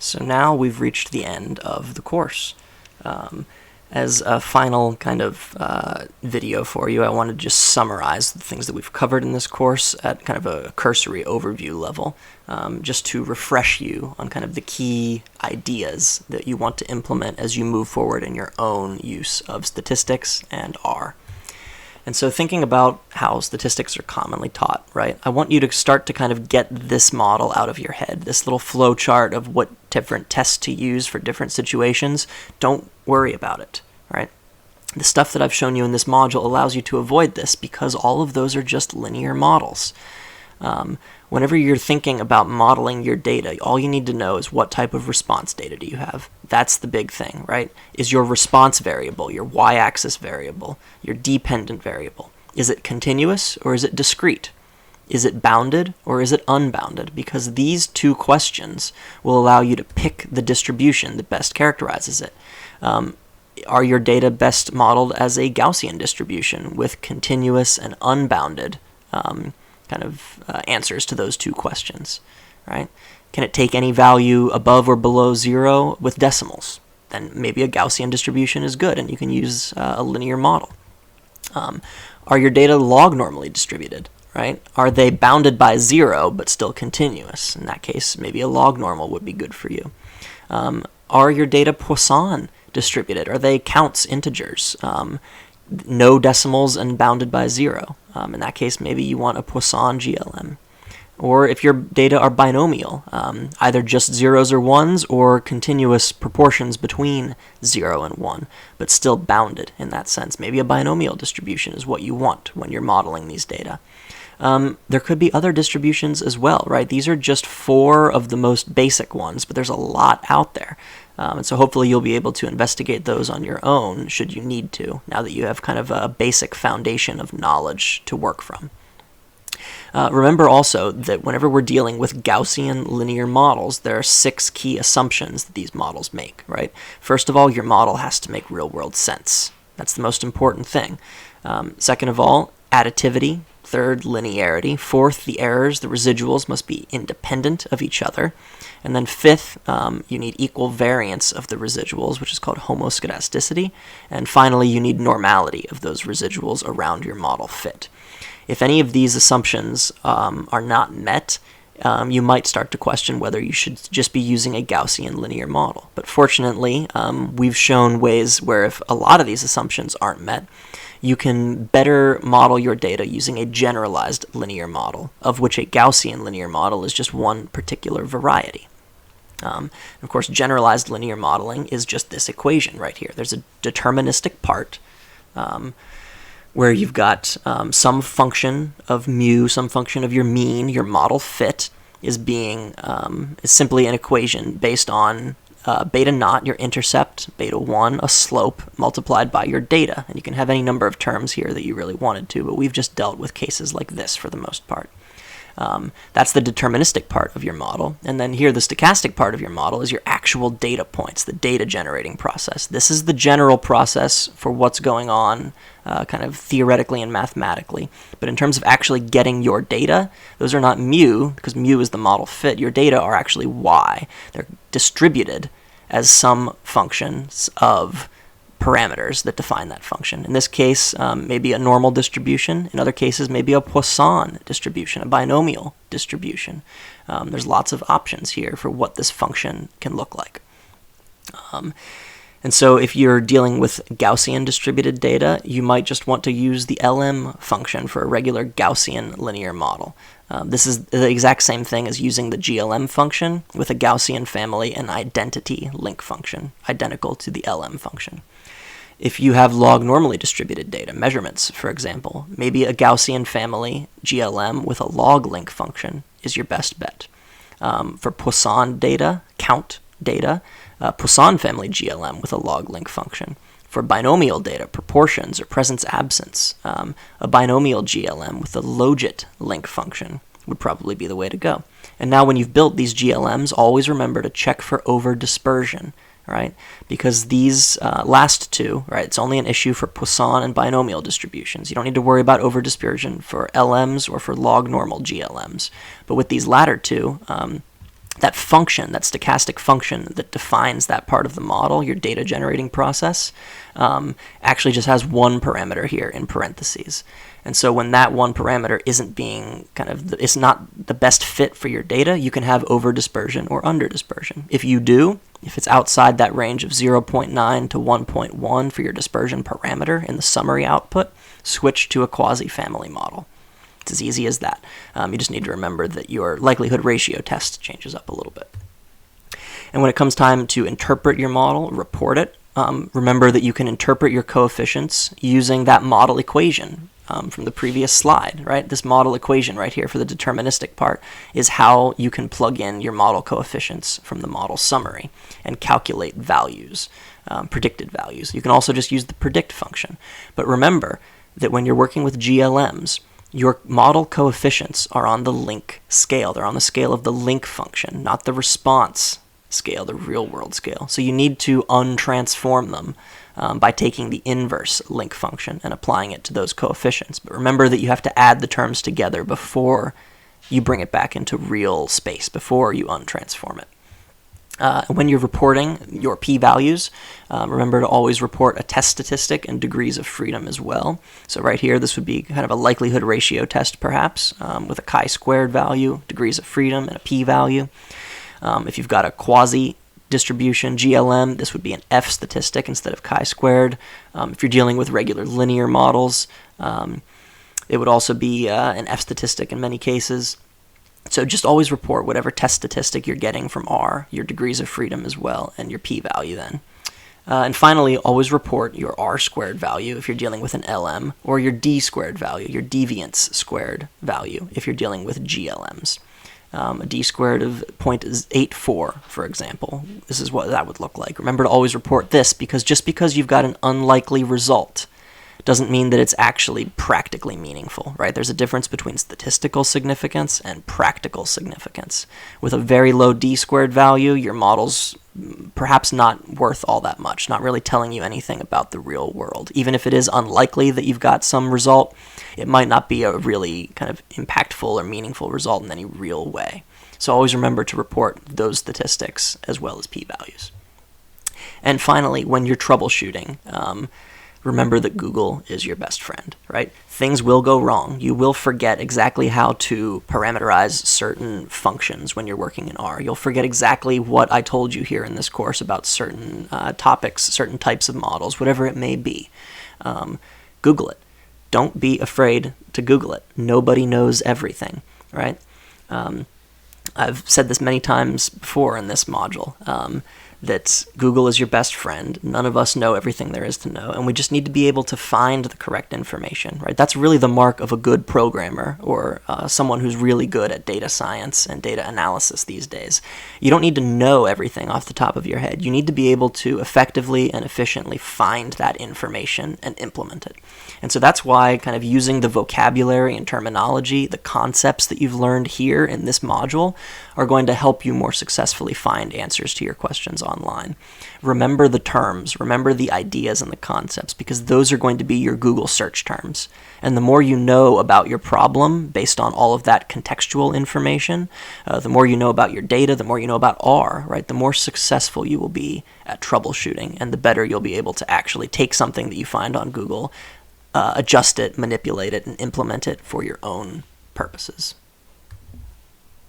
So now we've reached the end of the course. As a final kind of video for you, I want to just summarize the things that we've covered in this course at kind of a cursory overview level, just to refresh you on kind of the key ideas that you want to implement as you move forward in your own use of statistics and R. And so thinking about how statistics are commonly taught, right? I want you to start to kind of get this model out of your head, this little flow chart of what different tests to use for different situations. Don't worry about it, right? The stuff that I've shown you in this module allows you to avoid this because all of those are just linear models. Whenever you're thinking about modeling your data, all you need to know is what type of response data do you have. That's the big thing, right? Is your response variable, your y-axis variable, your dependent variable, is it continuous or is it discrete? Is it bounded or is it unbounded? Because these two questions will allow you to pick the distribution that best characterizes it. Are your data best modeled as a Gaussian distribution with continuous and unbounded answers to those two questions, right? Can it take any value above or below 0 with decimals? Then maybe a Gaussian distribution is good and you can use a linear model. Are your data log normally distributed, right? Are they bounded by 0 but still continuous? In that case, maybe a log normal would be good for you. Are your data Poisson distributed? Are they counts integers? No decimals and bounded by 0. In that case, maybe you want a Poisson GLM. Or if your data are binomial, either just zeros or ones or continuous proportions between 0 and 1, but still bounded in that sense. Maybe a binomial distribution is what you want when you're modeling these data. There could be other distributions as well, right? These are just 4 of the most basic ones, but there's a lot out there. And so hopefully you'll be able to investigate those on your own should you need to, now that you have kind of a basic foundation of knowledge to work from. Remember also that whenever we're dealing with Gaussian linear models, there are 6 key assumptions that these models make, right? First of all, your model has to make real-world sense. That's the most important thing. Second of all, additivity. Third, linearity. Fourth, the errors, the residuals must be independent of each other. And then fifth, you need equal variance of the residuals, which is called homoscedasticity. And finally, you need normality of those residuals around your model fit. If any of these assumptions are not met, you might start to question whether you should just be using a Gaussian linear model. But fortunately, we've shown ways where if a lot of these assumptions aren't met, you can better model your data using a generalized linear model, of which a Gaussian linear model is just one particular variety. Of course, generalized linear modeling is just this equation right here. There's a deterministic part where you've got some function of mu, some function of your mean, your model fit is simply an equation based on beta naught, your intercept, beta 1, a slope, multiplied by your data. And you can have any number of terms here that you really wanted to, but we've just dealt with cases like this for the most part. That's the deterministic part of your model. And then here, the stochastic part of your model is your actual data points, the data generating process. This is the general process for what's going on kind of theoretically and mathematically. But in terms of actually getting your data, those are not mu, because mu is the model fit. Your data are actually y. They're distributed as some functions of parameters that define that function. In this case, maybe a normal distribution. In other cases, maybe a Poisson distribution, a binomial distribution. There's lots of options here for what this function can look like. And so if you're dealing with Gaussian distributed data, you might just want to use the LM function for a regular Gaussian linear model. This is the exact same thing as using the GLM function with a Gaussian family and identity link function, identical to the LM function. If you have log normally distributed data, measurements, for example, maybe a Gaussian family GLM with a log link function is your best bet. For Poisson data, count data, Poisson family GLM with a log link function. For binomial data, proportions or presence-absence, a binomial GLM with a logit link function would probably be the way to go. And now when you've built these GLMs, always remember to check for over-dispersion, right? Because these last two, right, it's only an issue for Poisson and binomial distributions. You don't need to worry about over-dispersion for LMs or for log normal GLMs. But with these latter two, that function, that stochastic function that defines that part of the model, your data generating process, actually just has one parameter here in parentheses. And so when that one parameter isn't being it's not the best fit for your data, you can have over dispersion or under dispersion. If it's outside that range of 0.9 to 1.1 for your dispersion parameter in the summary output, switch to a quasi-family model. It's as easy as that. You just need to remember that your likelihood ratio test changes up a little bit. And when it comes time to interpret your model, report it, remember that you can interpret your coefficients using that model equation from the previous slide, right? This model equation right here for the deterministic part is how you can plug in your model coefficients from the model summary and calculate values, predicted values. You can also just use the predict function. But remember that when you're working with GLMs, your model coefficients are on the link scale. They're on the scale of the link function, not the response scale, the real-world scale. So you need to untransform them by taking the inverse link function and applying it to those coefficients. But remember that you have to add the terms together before you bring it back into real space, before you untransform it. When you're reporting your p-values, remember to always report a test statistic and degrees of freedom as well. So right here, this would be kind of a likelihood ratio test, perhaps, with a chi-squared value, degrees of freedom, and a p-value. If you've got a quasi-distribution, GLM, this would be an F statistic instead of chi-squared. If you're dealing with regular linear models, it would also be an F statistic in many cases. So just always report whatever test statistic you're getting from R, your degrees of freedom as well, and your p-value then. And finally, always report your R-squared value if you're dealing with an LM, or your D-squared value, your deviance squared value if you're dealing with GLMs. A d-squared of 0.84, for example. This is what that would look like. Remember to always report this, because just because you've got an unlikely result doesn't mean that it's actually practically meaningful, right? There's a difference between statistical significance and practical significance. With a very low d-squared value, your model's perhaps not worth all that much, not really telling you anything about the real world. Even if it is unlikely that you've got some result, it might not be a really kind of impactful or meaningful result in any real way. So always remember to report those statistics as well as p-values. And finally, when you're troubleshooting, remember that Google is your best friend, right? Things will go wrong. You will forget exactly how to parameterize certain functions when you're working in R. You'll forget exactly what I told you here in this course about certain topics, certain types of models, whatever it may be. Google it. Don't be afraid to Google it. Nobody knows everything, right? I've said this many times before in this module, that Google is your best friend. None of us know everything there is to know, and we just need to be able to find the correct information, right? That's really the mark of a good programmer or someone who's really good at data science and data analysis these days. You don't need to know everything off the top of your head. You need to be able to effectively and efficiently find that information and implement it. And so that's why kind of using the vocabulary and terminology, the concepts that you've learned here in this module are going to help you more successfully find answers to your questions online. Remember the terms, remember the ideas and the concepts, because those are going to be your Google search terms. And the more you know about your problem based on all of that contextual information, the more you know about your data, the more you know about R, right? The more successful you will be at troubleshooting, and the better you'll be able to actually take something that you find on Google, adjust it, manipulate it, and implement it for your own purposes.